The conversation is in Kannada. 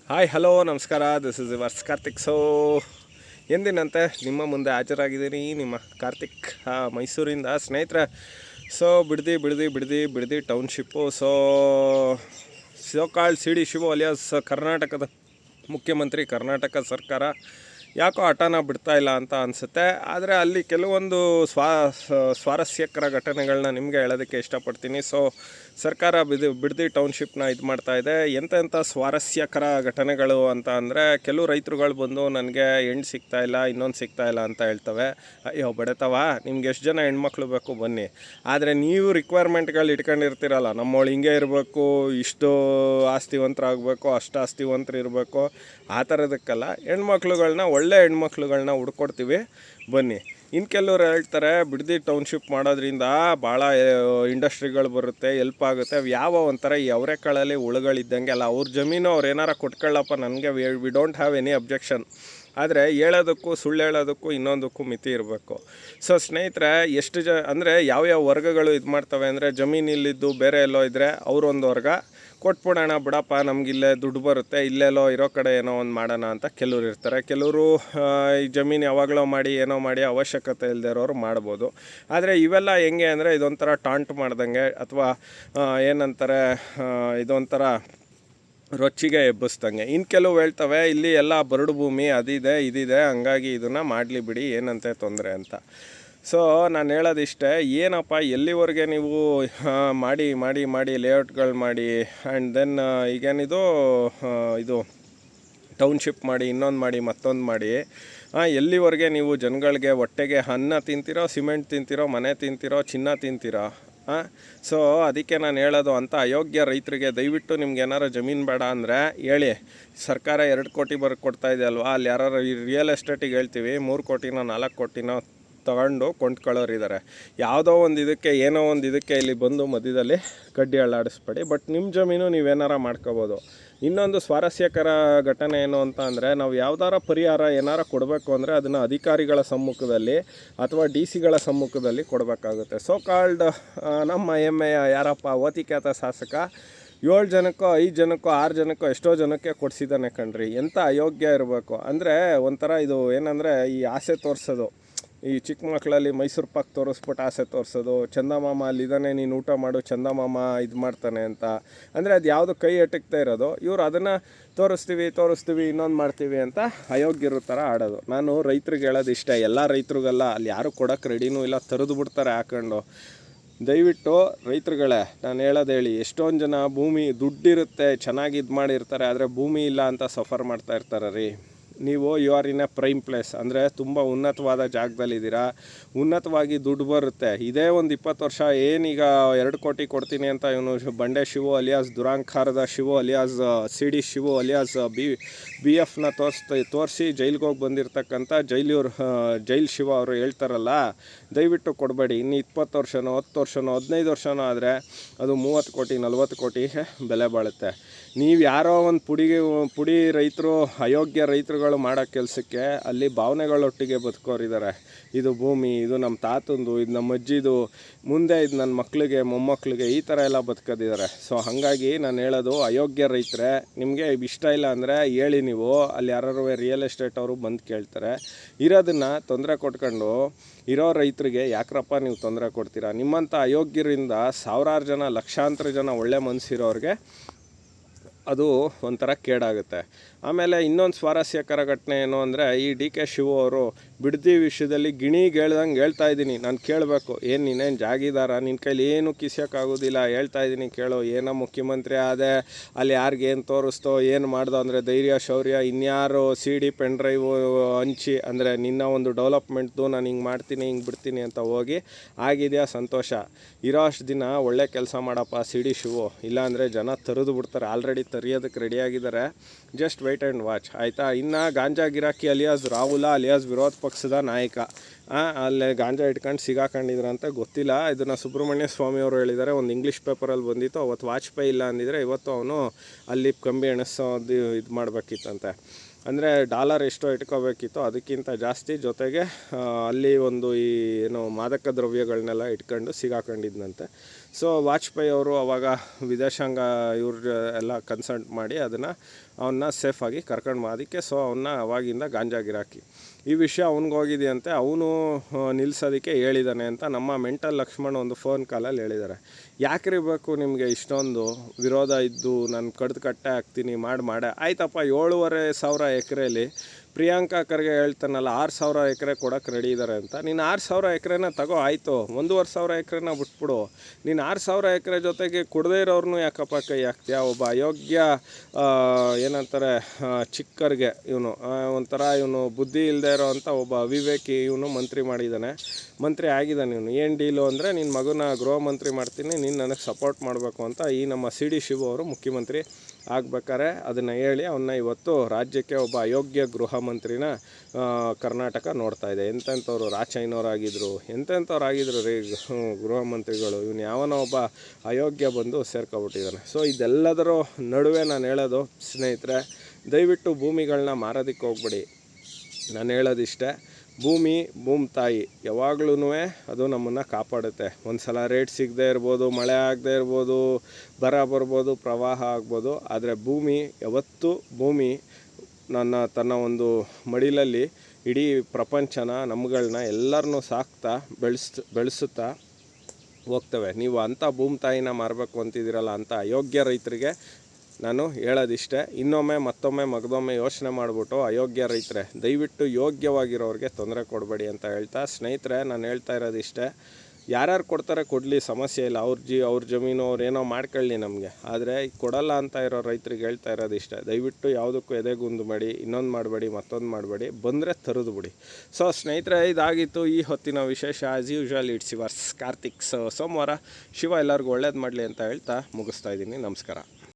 ಹಾಯ್ ಹಲೋ ನಮಸ್ಕಾರ, ದಿಸ್ ಇಸ್ ಯುವರ್ಸ್ ಕಾರ್ತಿಕ್. ಎಂದಿನಂತೆ ನಿಮ್ಮ ಮುಂದೆ ಹಾಜರಾಗಿದ್ದೀನಿ ನಿಮ್ಮ ಕಾರ್ತಿಕ್ ಮೈಸೂರಿಂದ ಸ್ನೇಹಿತರೆ. Bidadi ಟೌನ್ಶಿಪ್ಪು. Called C D Shivu alias ಕರ್ನಾಟಕದ ಮುಖ್ಯಮಂತ್ರಿ, ಕರ್ನಾಟಕ ಸರ್ಕಾರ ಯಾಕೋ ಹಠನ ಬಿಡ್ತಾ ಇಲ್ಲ ಅಂತ ಅನಿಸುತ್ತೆ. ಆದರೆ ಅಲ್ಲಿ ಕೆಲವೊಂದು ಸ್ವಾರಸ್ಯಕರ ಘಟನೆಗಳನ್ನ ನಿಮಗೆ ಹೇಳೋದಕ್ಕೆ ಇಷ್ಟಪಡ್ತೀನಿ. ಸರ್ಕಾರ ಬಿಡದಿ ಟೌನ್ಶಿಪ್ನ ಇದು ಮಾಡ್ತಾಯಿದೆ. ಎಂತೆಂಥ ಸ್ವಾರಸ್ಯಕರ ಘಟನೆಗಳು ಅಂತ ಅಂದರೆ, ಕೆಲವು ರೈತರುಗಳು ಬಂದು ನನಗೆ ಹೆಣ್ಣು ಸಿಗ್ತಾಯಿಲ್ಲ, ಇನ್ನೊಂದು ಸಿಗ್ತಾಯಿಲ್ಲ ಅಂತ ಹೇಳ್ತವೆ. ಅಯ್ಯೋ ಬಡತವ, ನಿಮ್ಗೆ ಎಷ್ಟು ಜನ ಹೆಣ್ಮಕ್ಳು ಬೇಕು ಬನ್ನಿ. ಆದರೆ ನೀವು ರಿಕ್ವೈರ್ಮೆಂಟ್ಗಳು ಇಟ್ಕೊಂಡಿರ್ತೀರಲ್ಲ, ನಮ್ಮವಳು ಹಿಂಗೆ ಇರಬೇಕು, ಇಷ್ಟು ಆಸ್ತಿವಂತರಾಗಬೇಕು, ಅಷ್ಟು ಆಸ್ತಿವಂತರು ಇರಬೇಕು, ಆ ಥರದಕ್ಕೆಲ್ಲ ಹೆಣ್ಮಕ್ಳುಗಳನ್ನ, ಒಳ್ಳೆ ಹೆಣ್ಮಕ್ಳುಗಳನ್ನ ಹುಡ್ಕೊಡ್ತೀವಿ ಬನ್ನಿ. ಇನ್ನು ಕೆಲವ್ರು ಹೇಳ್ತಾರೆ ಬಿಡದಿ ಟೌನ್ಶಿಪ್ ಮಾಡೋದ್ರಿಂದ ಭಾಳ ಇಂಡಸ್ಟ್ರಿಗಳು ಬರುತ್ತೆ, ಹೆಲ್ಪ್ ಆಗುತ್ತೆ. ಅವು ಯಾವ ಒಂಥರ ಈ ಅವರೆಕಾಳಲ್ಲಿ ಹುಳುಗಳಿದ್ದಂಗೆ ಅಲ್ಲ. ಅವ್ರ ಜಮೀನು ಅವ್ರು ಏನಾರ ಕೊಟ್ಕೊಳ್ಳಪ್ಪ, ನನಗೆ we don't have any objection. ಆದರೆ ಹೇಳೋದಕ್ಕೂ ಸುಳ್ಳು ಹೇಳೋದಕ್ಕೂ ಇನ್ನೊಂದಕ್ಕೂ ಮಿತಿ ಇರಬೇಕು. ಸ್ನೇಹಿತರೆ, ಎಷ್ಟು ಅಂದರೆ ಯಾವ್ಯಾವ ವರ್ಗಗಳು ಇದು ಮಾಡ್ತವೆ ಅಂದರೆ, ಜಮೀನಿಲ್ಲಿದ್ದು ಬೇರೆ ಎಲ್ಲೋ ಇದ್ದರೆ ಅವರೊಂದು ವರ್ಗ, ಕೊಟ್ಬಿಡೋಣ ಬಿಡಪ್ಪ, ನಮಗಿಲ್ಲೇ ದುಡ್ಡು ಬರುತ್ತೆ, ಇಲ್ಲೆಲ್ಲೋ ಇರೋ ಕಡೆ ಏನೋ ಒಂದು ಮಾಡೋಣ ಅಂತ ಕೆಲವ್ರು ಇರ್ತಾರೆ. ಕೆಲವರು ಈ ಜಮೀನು ಯಾವಾಗಲೋ ಮಾಡಿ ಏನೋ ಮಾಡಿ ಅವಶ್ಯಕತೆ ಇಲ್ಲದೆ ಇರೋರು ಮಾಡ್ಬೋದು. ಆದರೆ ಇವೆಲ್ಲ ಹೆಂಗೆ ಅಂದರೆ, ಇದೊಂಥರ ಟಾಂಟ್ ಮಾಡ್ದಂಗೆ, ಅಥವಾ ಏನಂತಾರೆ, ಇದೊಂಥರ ರೊಚ್ಚಿಗೆ ಎಬ್ಬಿಸ್ದಂಗೆ. ಇನ್ನು ಕೆಲವು ಹೇಳ್ತವೆ ಇಲ್ಲಿ ಎಲ್ಲ ಬರಡು ಭೂಮಿ ಅದಿದೆ ಇದಿದೆ, ಹಂಗಾಗಿ ಇದನ್ನು ಮಾಡಲಿ ಬಿಡಿ, ಏನಂತೆ ತೊಂದರೆ ಅಂತ. ನಾನು ಹೇಳೋದಿಷ್ಟೇ, ಏನಪ್ಪ ಎಲ್ಲಿವರೆಗೆ ನೀವು ಮಾಡಿ ಲೇಔಟ್ಗಳು ಮಾಡಿ ಆ್ಯಂಡ್ ದೆನ್ ಈಗೇನಿದು ಇದು ಟೌನ್ಶಿಪ್ ಮಾಡಿ, ಇನ್ನೊಂದು ಮಾಡಿ, ಮತ್ತೊಂದು ಮಾಡಿ, ಎಲ್ಲಿವರೆಗೆ ನೀವು ಜನಗಳಿಗೆ ಹೊಟ್ಟೆಗೆ ಅನ್ನ ತಿಂತೀರೋ, ಸಿಮೆಂಟ್ ತಿಂತೀರೋ, ಮನೆ ತಿಂತೀರೋ, ಚಿನ್ನ ತಿಂತೀರೋ? ಅದಕ್ಕೆ ನಾನು ಹೇಳೋದು, ಅಂಥ ಅಯೋಗ್ಯ ರೈತರಿಗೆ ದಯವಿಟ್ಟು ನಿಮ್ಗೆ ಏನಾರು ಜಮೀನು ಬೇಡ ಅಂದರೆ ಹೇಳಿ. ಸರ್ಕಾರ 2 ಕೋಟಿ ಕೊಡ್ತಾ ಇದೆ ಅಲ್ವಾ, ಅಲ್ಲಿ ಯಾರು ರಿಯಲ್ ಎಸ್ಟೇಟಿಗೆ ಹೇಳ್ತೀವಿ 3 ಕೋಟಿನೋ 4 ಕೋಟಿನೋ ತಗೊಂಡು ಕೊಂಡ್ಕೊಳ್ಳೋರಿದ್ದಾರೆ. ಯಾವುದೋ ಒಂದು ಇದಕ್ಕೆ, ಏನೋ ಒಂದು ಇದಕ್ಕೆ ಇಲ್ಲಿ ಬಂದು ಮಧ್ಯದಲ್ಲಿ ಕಡ್ಡಿ ಅಳ್ಳಾಡಿಸ್ಬೇಡಿ. ಬಟ್ ನಿಮ್ಮ ಜಮೀನು ನೀವೇನಾರ ಮಾಡ್ಕೋಬೋದು. ಇನ್ನೊಂದು ಸ್ವಾರಸ್ಯಕರ ಘಟನೆ ಏನು ಅಂತ ಅಂದರೆ, ನಾವು ಯಾವ್ದಾರ ಪರಿಹಾರ ಏನಾರ ಕೊಡಬೇಕು ಅಂದರೆ ಅದನ್ನು ಅಧಿಕಾರಿಗಳ ಸಮ್ಮುಖದಲ್ಲಿ ಅಥವಾ ಡಿ ಸಿಗಳ ಸಮ್ಮುಖದಲ್ಲಿ ಕೊಡಬೇಕಾಗುತ್ತೆ. ಕಾಲ್ಡ್ ನಮ್ಮ ಹೆಮ್ಮೆಯ ಯಾರಪ್ಪ ಓತಿಕ್ಯಾತ ಶಾಸಕ 7 ಜನಕ್ಕೋ 5 ಜನಕ್ಕೋ 6 ಜನಕ್ಕೋ ಎಷ್ಟೋ ಜನಕ್ಕೆ ಕೊಡಿಸಿದ್ದಾನೆ ಕಣ್ರಿ. ಎಂಥ ಅಯೋಗ್ಯ ಇರಬೇಕು ಅಂದರೆ, ಒಂಥರ ಇದು ಏನಂದರೆ, ಈ ಆಸೆ ತೋರಿಸೋದು, ಈ ಚಿಕ್ಕ ಮಕ್ಕಳಲ್ಲಿ ಮೈಸೂರು ಪಾಕ್ ತೋರಿಸ್ಬಿಟ್ಟು ಆಸೆ ತೋರಿಸೋದು, ಚಂದಮಾಮ ಅಲ್ಲಿದ್ದಾನೆ ನೀನು ಊಟ ಮಾಡು, ಚಂದಮಾಮ ಇದು ಮಾಡ್ತಾನೆ ಅಂತ. ಅಂದರೆ ಅದು ಯಾವುದು ಕೈ ಎಟಕ್ತಾ ಇರೋದು, ಇವರು ಅದನ್ನು ತೋರಿಸ್ತೀವಿ ಇನ್ನೊಂದು ಮಾಡ್ತೀವಿ ಅಂತ ಅಯೋಗ್ಯರ ಥರ ಆಡೋದು. ನಾನು ರೈತರಿಗೆ ಹೇಳೋದು ಇಷ್ಟ, ಎಲ್ಲ ರೈತರಿಗೆಲ್ಲ ಅಲ್ಲಿ ಯಾರು ಕೊಡೋಕ್ಕೆ ರೆಡಿನೂ ಇಲ್ಲ, ತರಿದು ಬಿಡ್ತಾರೆ ಹಾಕೊಂಡು. ದಯವಿಟ್ಟು ರೈತರುಗಳೇ, ನಾನು ಹೇಳೋದು ಹೇಳಿ, ಎಷ್ಟೊಂದು ಜನ ಭೂಮಿ ದುಡ್ಡಿರುತ್ತೆ, ಚೆನ್ನಾಗಿ ಇದು ಮಾಡಿರ್ತಾರೆ, ಆದರೆ ಭೂಮಿ ಇಲ್ಲ ಅಂತ ಸಫರ್ ಮಾಡ್ತಾ ಇರ್ತಾರೆ ರೀ. ನೀವು you are in a prime place, ಅಂದರೆ ತುಂಬ ಉನ್ನತವಾದ ಜಾಗದಲ್ಲಿದ್ದೀರಾ, ಉನ್ನತವಾಗಿ ದುಡ್ಡು ಬರುತ್ತೆ. ಇದೇ ಒಂದು 20 ವರ್ಷ ಏನೀಗ 2 ಕೋಟಿ ಕೊಡ್ತೀನಿ ಅಂತ ಇವನು ಬಂಡೆ ಶಿವು ಅಲಿಯಾಸ್ ದುರಾಂಕಾರದ Shivu alias C D Shivu alias B ಎಫ್ನ ತೋರಿಸಿ ಜೈಲಿಗೆ ಹೋಗಿ ಬಂದಿರತಕ್ಕಂಥ ಜೈಲ್ ಶಿವ ಅವರು ಹೇಳ್ತಾರಲ್ಲ, ದಯವಿಟ್ಟು ಕೊಡಬೇಡಿ. ಇನ್ನು 20 ವರ್ಷನೋ 10 ವರ್ಷನೋ 15 ವರ್ಷನೋ ಆದರೆ ಅದು 30 ಕೋಟಿ 40 ಕೋಟಿಗೆ ಬೆಲೆ ಬಾಳುತ್ತೆ. ನೀವು ಯಾರೋ ಒಂದು ಪುಡಿ ರೈತರು, ಅಯೋಗ್ಯ ರೈತರುಗಳು ಮಾಡೋ ಕೆಲಸಕ್ಕೆ ಅಲ್ಲಿ ಭಾವನೆಗಳೊಟ್ಟಿಗೆ ಬದುಕೋರಿದ್ದಾರೆ. ಇದು ಭೂಮಿ, ಇದು ನಮ್ಮ ತಾತಂದು, ಇದು ನಮ್ಮ ಅಜ್ಜಿದು, ಮುಂದೆ ಇದು ನನ್ನ ಮಕ್ಕಳಿಗೆ ಮೊಮ್ಮಕ್ಕಳಿಗೆ, ಈ ಥರ ಎಲ್ಲ ಬದುಕೋದಿದ್ದಾರೆ. ಹಾಗಾಗಿ ನಾನು ಹೇಳೋದು, ಅಯೋಗ್ಯ ರೈತರೇ, ನಿಮಗೆ ಇಷ್ಟ ಇಲ್ಲ ಅಂದರೆ ಹೇಳಿ. ನೀವು ಅಲ್ಲಿ ಯಾರು ರಿಯಲ್ ಎಸ್ಟೇಟ್ ಅವರು ಬಂದು ಕೇಳ್ತಾರೆ. ಇರೋದನ್ನು ತೊಂದರೆ ಕೊಟ್ಕೊಂಡು ಇರೋ ರೈತರಿಗೆ ಯಾಕ್ರಪ್ಪ ನೀವು ತೊಂದರೆ ಕೊಡ್ತೀರಾ? ನಿಮ್ಮಂಥ ಅಯೋಗ್ಯರಿಂದ ಸಾವಿರಾರು ಜನ, ಲಕ್ಷಾಂತರ ಜನ ಒಳ್ಳೆ ಮನಸ್ಸಿರೋರಿಗೆ ಅದು ಒಂಥರ ಕೇಡಾಗುತ್ತೆ. ಆಮೇಲೆ ಇನ್ನೊಂದು ಸ್ವಾರಸ್ಯಕರ ಘಟನೆ ಏನು ಅಂದರೆ, ಈ ಡಿ ಕೆ ಶಿವು ಅವರು ಬಿಡದಿ ವಿಷಯದಲ್ಲಿ ಗಿಣಿಗೆ ಹೇಳ್ದಂಗೆ ಹೇಳ್ತಾ ಇದ್ದೀನಿ. ನಾನು ಕೇಳಬೇಕು, ಏನು ನೀನೇನು ಜಾಗಿದಾರ, ನಿನ್ನ ಕೈಲಿ ಏನು ಕಿಸ್ಯೋಕ್ಕಾಗೋದಿಲ್ಲ, ಹೇಳ್ತಾ ಇದ್ದೀನಿ ಕೇಳು. ಏನೋ ಮುಖ್ಯಮಂತ್ರಿ ಆದೆ, ಅಲ್ಲಿ ಯಾರಿಗೇನು ತೋರಿಸ್ತೋ ಏನು ಮಾಡ್ದೋ ಅಂದರೆ ಧೈರ್ಯ ಶೌರ್ಯ, ಇನ್ಯಾರು ಸಿ ಡಿ ಪೆನ್ ಡ್ರೈವು ಹಂಚಿ ಅಂದರೆ ನಿನ್ನ ಒಂದು ಡೆವಲಪ್ಮೆಂಟ್ದು ನಾನು ಹಿಂಗೆ ಮಾಡ್ತೀನಿ ಹಿಂಗೆ ಬಿಡ್ತೀನಿ ಅಂತ ಹೋಗಿ ಆಗಿದೆಯಾ ಸಂತೋಷ. ಇರೋ ಅಷ್ಟು ದಿನ ಒಳ್ಳೆ ಕೆಲಸ ಮಾಡಪ್ಪ ಸಿ ಡಿ ಶಿವು, ಇಲ್ಲಾಂದರೆ ಜನ ತರಿದು ಬಿಡ್ತಾರೆ. ಆಲ್ರೆಡಿ ತರಿಯೋದಕ್ಕೆ ರೆಡಿಯಾಗಿದ್ದಾರೆ, ಜಸ್ಟ್ ವೆಯ್ಟ್ ಆ್ಯಂಡ್ ವಾಚ್, ಆಯಿತಾ? ಇನ್ನು ಗಾಂಜಾ ಗಿರಾಕಿ ಅಲಿಯಾಸ್ ರಾಹುಲ ಅಲಿಯಾಸ್ ವಿರೋಧ ಪಕ್ಷದ ನಾಯಕ, ಅಲ್ಲೇ ಗಾಂಜಾ ಇಟ್ಕೊಂಡು ಸಿಗಾಕೊಂಡಿದ್ರಂತ ಗೊತ್ತಿಲ್ಲ. ಇದನ್ನು ಸುಬ್ರಹ್ಮಣ್ಯ ಸ್ವಾಮಿ ಅವರು ಹೇಳಿದ್ದಾರೆ. ಒಂದು ಇಂಗ್ಲೀಷ್ ಪೇಪರಲ್ಲಿ ಬಂದಿತ್ತು. ಅವತ್ತು ವಾಜಪೇಯಿ ಇಲ್ಲ ಅಂದಿದ್ರೆ ಇವತ್ತು ಅವನು ಅಲ್ಲಿ ಕಂಬಿ ಎಣಿಸೋದು ಇದು ಮಾಡಬೇಕಿತ್ತಂತೆ. ಅಂದರೆ ಡಾಲರ್ ಎಷ್ಟೋ ಇಟ್ಕೋಬೇಕಿತ್ತು, ಅದಕ್ಕಿಂತ ಜಾಸ್ತಿ. ಜೊತೆಗೆ ಅಲ್ಲಿ ಒಂದು ಈ ಏನು ಮಾದಕ ದ್ರವ್ಯಗಳನ್ನೆಲ್ಲ ಇಟ್ಕೊಂಡು ಸಿಗಾಕೊಂಡಿದ್ದಂತೆ. ಸೊ ವಾಜಪೇಯಿ ಅವರು ಅವಾಗ ವಿದೇಶಾಂಗ ಇವ್ರ ಎಲ್ಲ ಕನ್ಸಲ್ಟ್ ಮಾಡಿ ಅವನ್ನ ಸೇಫಾಗಿ ಕರ್ಕೊಂಡು ಅದಕ್ಕೆ ಸೊ ಅವನ್ನ ಅವಾಗಿಂದ ಗಾಂಜಾ ಗಿರಾಕಿ. ಈ ವಿಷಯ ಅವ್ನಿಗೋಗಿದೆಯಂತೆ, ಅವನು ನಿಲ್ಲಿಸೋದಕ್ಕೆ ಹೇಳಿದ್ದಾನೆ ಅಂತ ನಮ್ಮ ಮೆಂಟಲ್ ಲಕ್ಷ್ಮಣ್ ಒಂದು ಫೋನ್ ಕಾಲಲ್ಲಿ ಹೇಳಿದ್ದಾರೆ. ಯಾಕ್ರಿ ಬೇಕು ನಿಮಗೆ ಇಷ್ಟೊಂದು ವಿರೋಧ ಇದ್ದು ನಾನು ಕಡ್ದು ಕಟ್ಟೆ ಹಾಕ್ತೀನಿ ಮಾಡೇ ಆಯ್ತಪ್ಪ. 7,500 ಎಕರೆಯಲ್ಲಿ ಪ್ರಿಯಾಂಕಾ ಖರ್ಗೆ ಹೇಳ್ತಾನಲ್ಲ 6,000 ಎಕರೆ ಕೊಡೋಕೆ ರೆಡಿ ಇದ್ದಾರೆ ಅಂತ. ನೀನು 6,000 ಎಕರೆನ ತಗೋ ಆಯಿತು, 1,500 ಎಕರೆನ ಬಿಟ್ಬಿಡು. ನೀನು 6,000 ಎಕರೆ ಜೊತೆಗೆ ಕುಡದೇ ಇರೋರ್ನು ಯಾಕಪ್ಪ ಕೈ ಹಾಕ್ತೀಯ? ಒಬ್ಬ ಅಯೋಗ್ಯ ಏನಂತಾರೆ ಚಿಕ್ಕರ್ಗೆ ಇವನು ಒಂಥರ ಇವನು ಬುದ್ಧಿ ಇಲ್ಲದೆ ಇರೋ ಅಂಥ ಒಬ್ಬ ಅವಿವೇಕಿ ಇವನು ಮಂತ್ರಿ ಆಗಿದ್ದಾನೆ. ಇವನು ಏನು ಡೀಲು ಅಂದರೆ ನಿನ್ನ ಮಗನ ಗೃಹ ಮಂತ್ರಿ ಮಾಡ್ತೀನಿ, ನೀನು ನನಗೆ ಸಪೋರ್ಟ್ ಮಾಡಬೇಕು ಅಂತ ಈ ನಮ್ಮ CD ಶಿವು ಅವರು ಮುಖ್ಯಮಂತ್ರಿ ಆಗ್ಬೇಕಾರೆ ಅದನ್ನು ಹೇಳಿ ಅವನ್ನ ಇವತ್ತು ರಾಜ್ಯಕ್ಕೆ ಒಬ್ಬ ಅಯೋಗ್ಯ ಗೃಹ ಮಂತ್ರಿನ ಕರ್ನಾಟಕ ನೋಡ್ತಾ ಇದೆ. ಎಂತೆಂಥವ್ರು ರಾಚಯ್ಯನವರಾಗಿದ್ದರು, ಎಂತೆಂಥವ್ರಾಗಿದ್ದರು ರೀ ಗೃಹ ಮಂತ್ರಿಗಳು. ಇವನು ಯಾವನೋ ಒಬ್ಬ ಅಯೋಗ್ಯ ಬಂದು ಸೇರ್ಕೊಬಿಟ್ಟಿದ್ದಾನೆ. ಸೊ ಇದೆಲ್ಲದರ ನಡುವೆ ನಾನು ಹೇಳೋದು ಸ್ನೇಹಿತರೆ, ದಯವಿಟ್ಟು ಭೂಮಿಗಳನ್ನ ಮಾರೋದಕ್ಕೆ ಹೋಗ್ಬೇಡಿ. ನಾನು ಹೇಳೋದಿಷ್ಟೇ, ಭೂಮಿ ತಾಯಿ ಯಾವಾಗ್ಲೂ ಅದು ನಮ್ಮನ್ನು ಕಾಪಾಡುತ್ತೆ. ಒಂದು ಸಲ ರೇಟ್ ಸಿಗದೆ ಇರ್ಬೋದು, ಮಳೆ ಆಗದೆ ಇರ್ಬೋದು, ಬರ ಬರ್ಬೋದು, ಪ್ರವಾಹ ಆಗ್ಬೋದು, ಆದರೆ ಯಾವತ್ತೂ ಭೂಮಿ ತನ್ನ ಒಂದು ಮಡಿಲಲ್ಲಿ ಇಡೀ ಪ್ರಪಂಚನ ನಮ್ಮಗಳನ್ನ ಎಲ್ಲರನ್ನೂ ಸಾಕ್ತಾ ಬೆಳೆಸುತ್ತಾ ಹೋಗ್ತವೆ. ನೀವು ಅಂಥ ತಾಯಿನ ಮಾರಬೇಕು ಅಂತಿದ್ದೀರಲ್ಲ, ಅಂಥ ಅಯೋಗ್ಯ ರೈತರಿಗೆ ನಾನು ಹೇಳೋದಿಷ್ಟೇ. ಮತ್ತೊಮ್ಮೆ ಮಗದೊಮ್ಮೆ ಯೋಚನೆ ಮಾಡಿಬಿಟ್ಟು ಅಯೋಗ್ಯ ರೈತರೆ ದಯವಿಟ್ಟು ಯೋಗ್ಯವಾಗಿರೋರಿಗೆ ತೊಂದರೆ ಕೊಡಬೇಡಿ ಅಂತ ಹೇಳ್ತಾ, ಸ್ನೇಹಿತರೆ ನಾನು ಹೇಳ್ತಾ ಇರೋದಿಷ್ಟೇ, ಯಾರ್ಯಾರು ಕೊಡ್ತಾರೆ ಕೊಡಲಿ, ಸಮಸ್ಯೆ ಇಲ್ಲ. ಅವ್ರ ಜಮೀನು ಅವ್ರೇನೋ ಮಾಡ್ಕೊಳ್ಳಿ ನಮಗೆ. ಆದರೆ ಕೊಡಲ್ಲ ಅಂತ ಇರೋ ರೈತರಿಗೆ ಹೇಳ್ತಾ ಇರೋದಿಷ್ಟೇ, ದಯವಿಟ್ಟು ಯಾವುದಕ್ಕೂ ಎದೆಗುಂದು ಮಾಡಿ, ಇನ್ನೊಂದು ಮಾಡಬೇಡಿ, ಮತ್ತೊಂದು ಮಾಡಬೇಡಿ, ಬಂದರೆ ತರೋದು ಬಿಡಿ. ಸೊ ಸ್ನೇಹಿತರೆ, ಇದಾಗಿತ್ತು ಈ ಹೊತ್ತಿನ ವಿಶೇಷ. As usual it's yours Karthik. ಸೋಮವಾರ ಶಿವ ಎಲ್ಲರಿಗೂ ಒಳ್ಳೇದು ಮಾಡಲಿ ಅಂತ ಹೇಳ್ತಾ ಮುಗಿಸ್ತಾ ಇದ್ದೀನಿ. ನಮಸ್ಕಾರ.